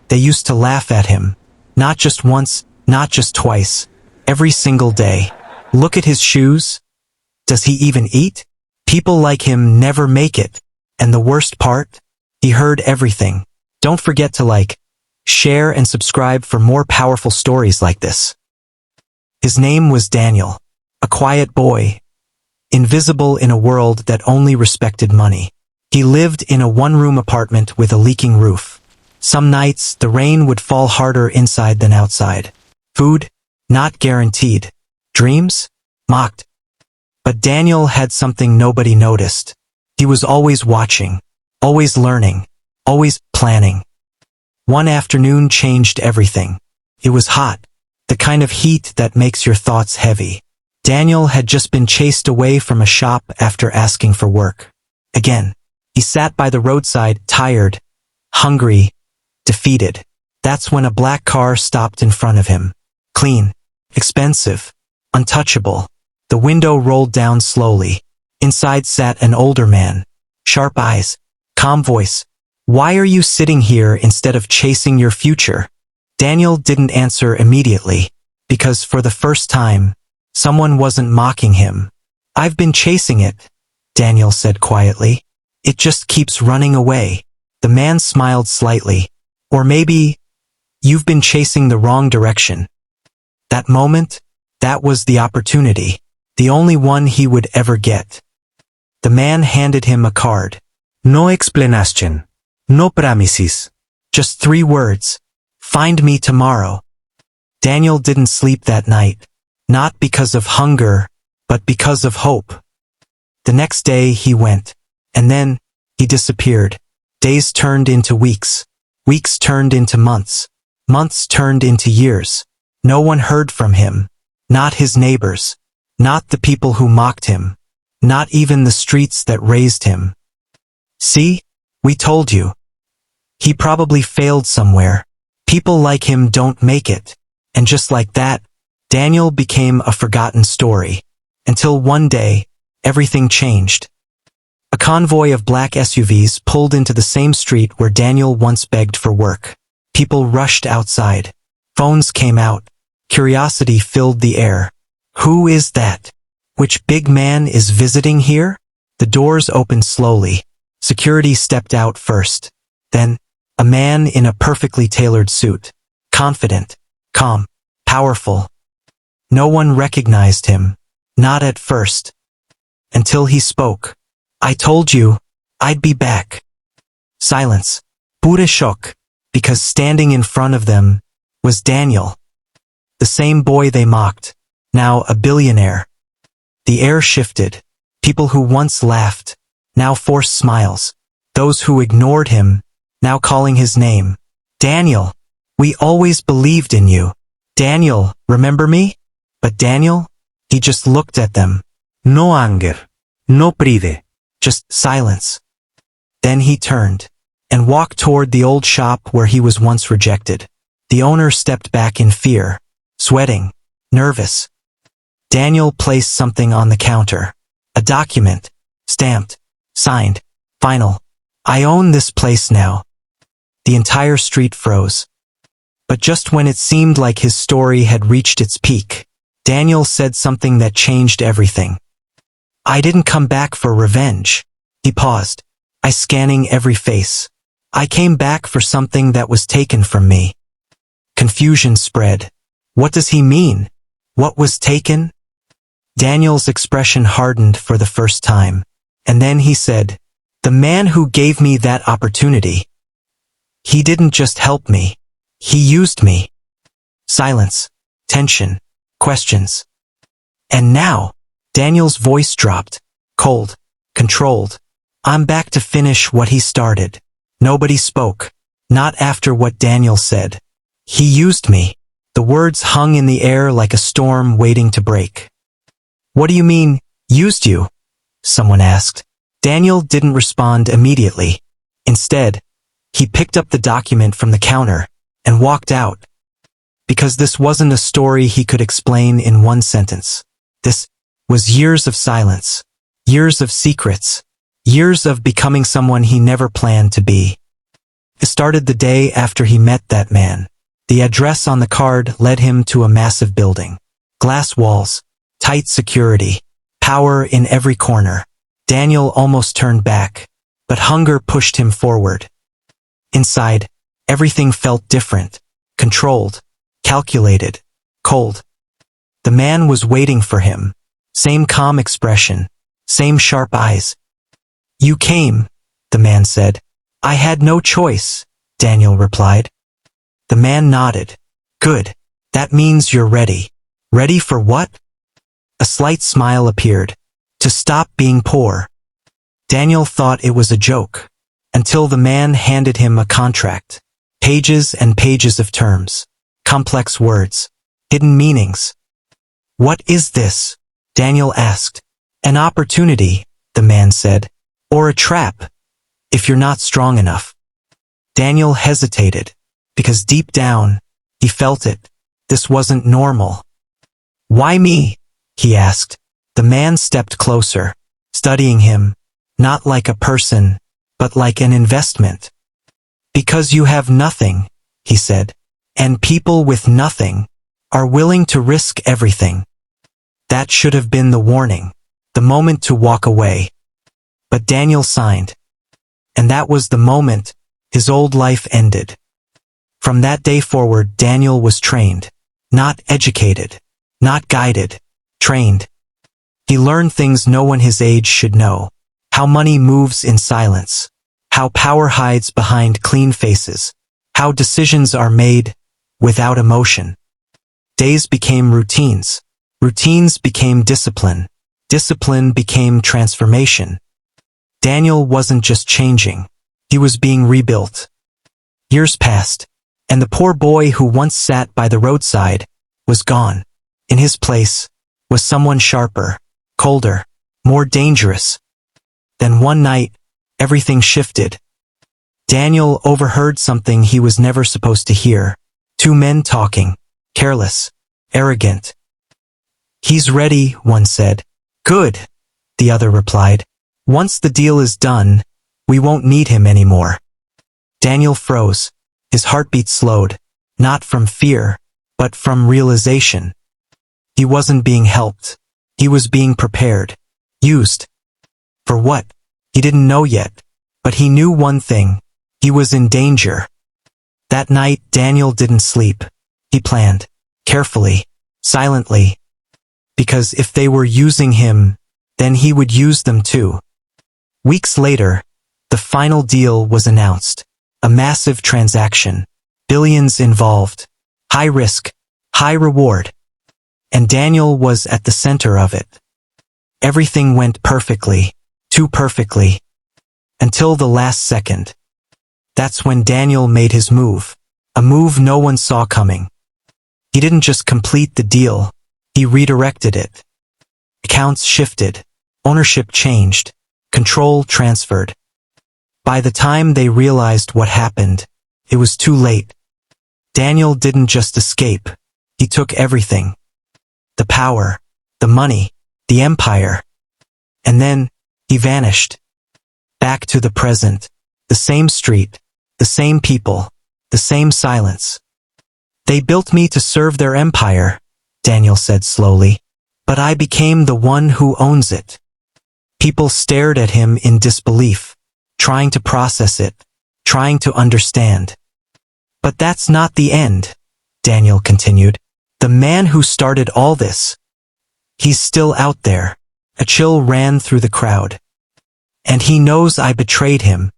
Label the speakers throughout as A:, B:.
A: They used to laugh at him. Not just once, not just twice. Every single day. Look at his shoes. Does he even eat? People like him never make it. And the worst part? He heard everything. Don't forget to like, share and subscribe for more powerful stories like this. His name was Daniel. A quiet boy. Invisible in a world that only respected money. He lived in a one-room apartment with a leaking roof. Some nights, the rain would fall harder inside than outside. Food? Not guaranteed. Dreams? Mocked. But Daniel had something nobody noticed. He was always watching, always learning, always planning. One afternoon changed everything. It was hot, the kind of heat that makes your thoughts heavy. Daniel had just been chased away from a shop after asking for work. Again, he sat by the roadside, tired, hungry, defeated. That's when a black car stopped in front of him. Clean, expensive, untouchable. The window rolled down slowly. Inside sat an older man. Sharp eyes, calm voice. Why are you sitting here instead of chasing your future? Daniel didn't answer immediately, because for the first time, someone wasn't mocking him. I've been chasing it, Daniel said quietly. It just keeps running away. The man smiled slightly. Or maybe, you've been chasing the wrong direction. That moment, that was the opportunity. The only one he would ever get. The man handed him a card. No explanation. No promises. Just 3 words. Find me tomorrow. Daniel didn't sleep that night. Not because of hunger, but because of hope. The next day he went. And then, he disappeared. Days turned into weeks. Weeks turned into months. Months turned into years. No one heard from him. Not his neighbors. Not the people who mocked him. Not even the streets that raised him. See? We told you. He probably failed somewhere. People like him don't make it. And just like that, Daniel became a forgotten story. Until one day, everything changed. A convoy of black SUVs pulled into the same street where Daniel once begged for work. People rushed outside. Phones came out. Curiosity filled the air. Who is that? Which big man is visiting here? The doors opened slowly. Security stepped out first. Then, a man in a perfectly tailored suit. Confident, calm, powerful. No one recognized him. Not at first. Until he spoke. I told you, I'd be back. Silence. Pure shock. Because standing in front of them was Daniel. The same boy they mocked. Now a billionaire. The air shifted. People who once laughed, now forced smiles. Those who ignored him, now calling his name. Daniel, we always believed in you. Daniel, remember me? But Daniel, he just looked at them. No anger, no pride, just silence. Then he turned and walked toward the old shop where he was once rejected. The owner stepped back in fear, sweating, nervous. Daniel placed something on the counter. A document, stamped, signed, final. I own this place now. The entire street froze. But just when it seemed like his story had reached its peak, Daniel said something that changed everything. I didn't come back for revenge. He paused, I scanning every face. I came back for something that was taken from me. Confusion spread. What does he mean? What was taken? Daniel's expression hardened for the first time. And then he said, the man who gave me that opportunity. He didn't just help me. He used me. Silence, tension, questions. And now, Daniel's voice dropped, cold, controlled. I'm back to finish what he started. Nobody spoke, not after what Daniel said. He used me. The words hung in the air like a storm waiting to break. What do you mean, used you? Someone asked. Daniel didn't respond immediately. Instead, he picked up the document from the counter and walked out. Because this wasn't a story he could explain in one sentence. This was years of silence, years of secrets, years of becoming someone he never planned to be. It started the day after he met that man. The address on the card led him to a massive building. Glass walls, tight security, power in every corner. Daniel almost turned back, but hunger pushed him forward. Inside, everything felt different, controlled, calculated, cold. The man was waiting for him. Same calm expression, same sharp eyes. "You came," the man said. "I had no choice," Daniel replied. The man nodded. "Good. That means you're ready." "Ready for what?" A slight smile appeared. "To stop being poor." Daniel thought it was a joke, until the man handed him a contract. Pages and pages of terms. Complex words. Hidden meanings. "What is this?" Daniel asked. "An opportunity," the man said. "Or a trap, if you're not strong enough." Daniel hesitated, because deep down, he felt it. This wasn't normal. "Why me?" he asked. The man stepped closer, studying him, not like a person, but like an investment. "Because you have nothing," he said, "and people with nothing are willing to risk everything." That should have been the warning, the moment to walk away. But Daniel signed. And that was the moment his old life ended. From that day forward, Daniel was trained, not educated, not guided, trained. He learned things no one his age should know. How money moves in silence. How power hides behind clean faces. How decisions are made without emotion. Days became routines. Routines became discipline. Discipline became transformation. Daniel wasn't just changing. He was being rebuilt. Years passed, and the poor boy who once sat by the roadside was gone. In his place was someone sharper, colder, more dangerous. Then one night, everything shifted. Daniel overheard something he was never supposed to hear. Two men talking, careless, arrogant. "He's ready," one said. "Good," the other replied. "Once the deal is done, we won't need him anymore." Daniel froze. His heartbeat slowed, not from fear, but from realization. He wasn't being helped. He was being prepared. Used. For what? He didn't know yet. But he knew one thing. He was in danger. That night, Daniel didn't sleep. He planned. Carefully. Silently. Because if they were using him, then he would use them too. Weeks later, the final deal was announced. A massive transaction. Billions involved. High risk. High reward. And Daniel was at the center of it. Everything went perfectly. Too perfectly. Until the last second. That's when Daniel made his move. A move no one saw coming. He didn't just complete the deal. He redirected it. Accounts shifted. Ownership changed. Control transferred. By the time they realized what happened, it was too late. Daniel didn't just escape. He took everything. The power, the money, the empire. And then, he vanished. Back to the present. The same street. The same people. The same silence. "They built me to serve their empire," Daniel said slowly. "But I became the one who owns it." People stared at him in disbelief, trying to process it, trying to understand. "But that's not the end," Daniel continued. "The man who started all this, he's still out there." A chill ran through the crowd. "And he knows I betrayed him."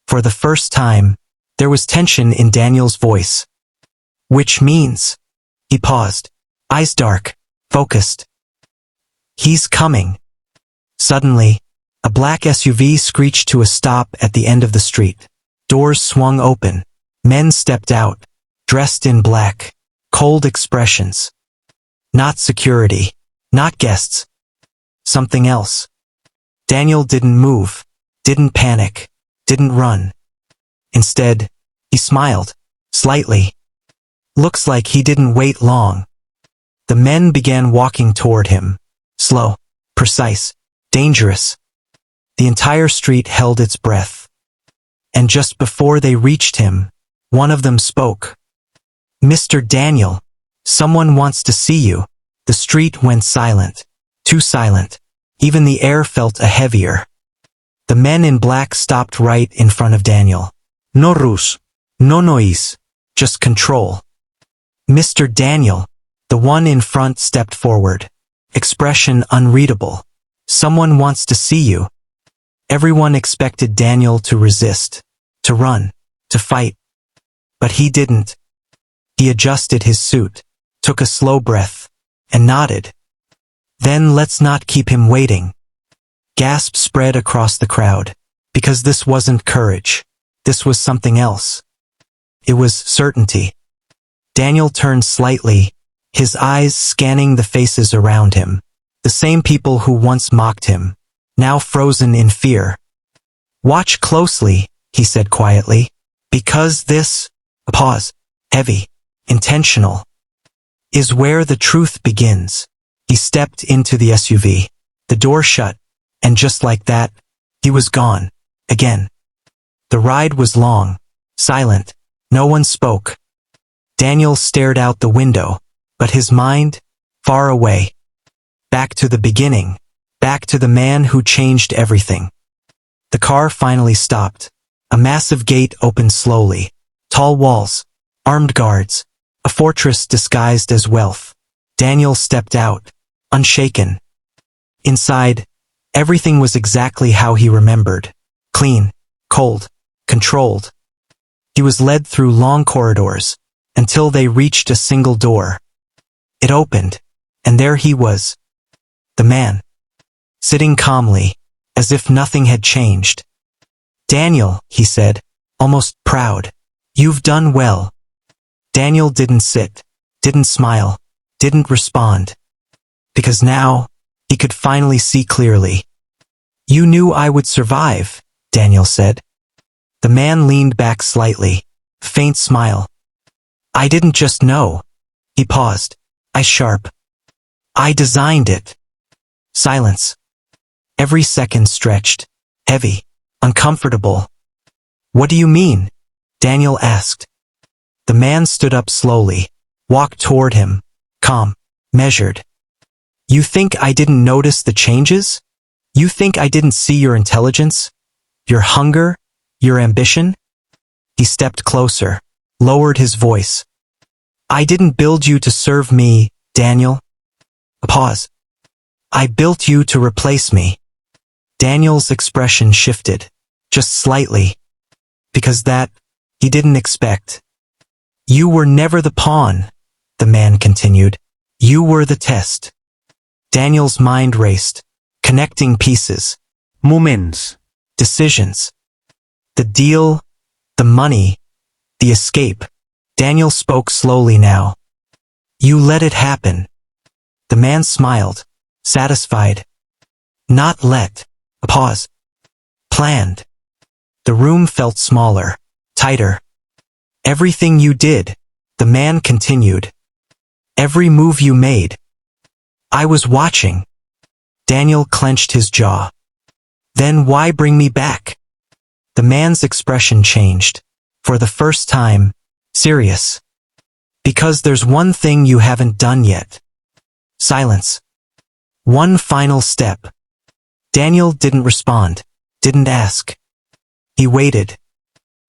A: For the first time, there was tension in Daniel's voice. "Which means," he paused, eyes dark, focused. "He's coming." Suddenly, a black SUV screeched to a stop at the end of the street. Doors swung open. Men stepped out, dressed in black, cold expressions. Not security, not guests. Something else. Daniel didn't move, didn't panic, didn't run. Instead, he smiled, slightly. Looks like he didn't wait long. The men began walking toward him. Slow, precise, dangerous. The entire street held its breath. And just before they reached him, one of them spoke. "Mr. Daniel, someone wants to see you." The street went silent. Too silent. Even the air felt a heavier. The men in black stopped right in front of Daniel. "No rush. No noise. Just control." "Mr. Daniel," the one in front stepped forward. Expression unreadable. "Someone wants to see you." Everyone expected Daniel to resist, to run, to fight. But he didn't. He adjusted his suit, took a slow breath, and nodded. "Then let's not keep him waiting." Gasps spread across the crowd, because this wasn't courage. This was something else. It was certainty. Daniel turned slightly, his eyes scanning the faces around him. The same people who once mocked him, now frozen in fear. "Watch closely," he said quietly, "because this," a pause, heavy, intentional, "is where the truth begins." He stepped into the SUV. The door shut, and just like that, he was gone, again. The ride was long, silent, no one spoke. Daniel stared out the window, but his mind, far away. Back to the beginning, back to the man who changed everything. The car finally stopped. A massive gate opened slowly. Tall walls, armed guards, a fortress disguised as wealth. Daniel stepped out, unshaken. Inside, everything was exactly how he remembered. Clean, cold, controlled. He was led through long corridors, until they reached a single door. It opened, and there he was. The man. Sitting calmly, as if nothing had changed. "Daniel," he said, almost proud. "You've done well." Daniel didn't sit, didn't smile, didn't respond. Because now, he could finally see clearly. "You knew I would survive," Daniel said. The man leaned back slightly, faint smile. "I didn't just know." He paused. "I sharp. I designed it." Silence. Every second stretched, heavy, uncomfortable. "What do you mean?" Daniel asked. The man stood up slowly, walked toward him, calm, measured. "You think I didn't notice the changes? You think I didn't see your intelligence? Your hunger? Your ambition?" He stepped closer, lowered his voice. "I didn't build you to serve me, Daniel." A pause. "I built you to replace me." Daniel's expression shifted, just slightly. Because that, he didn't expect. "You were never the pawn," the man continued. "You were the test." Daniel's mind raced, connecting pieces. Moments. Decisions. The deal, the money, the escape. Daniel spoke slowly now. "You let it happen." The man smiled, satisfied. "Not let." A pause. "Planned." The room felt smaller, tighter. "Everything you did," the man continued. "Every move you made. I was watching." Daniel clenched his jaw. "Then why bring me back?" The man's expression changed. For the first time, serious. "Because there's one thing you haven't done yet." Silence. One final step. Daniel didn't respond, didn't ask. He waited.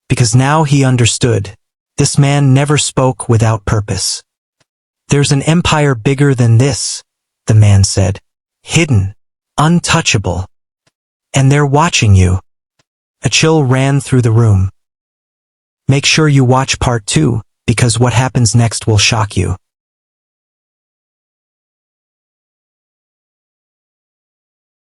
A: Because now he understood. This man never spoke without purpose. "There's an empire bigger than this," the man said. "Hidden, untouchable. And they're watching you." A chill ran through the room. Make sure you watch part 2, because what happens next will shock you.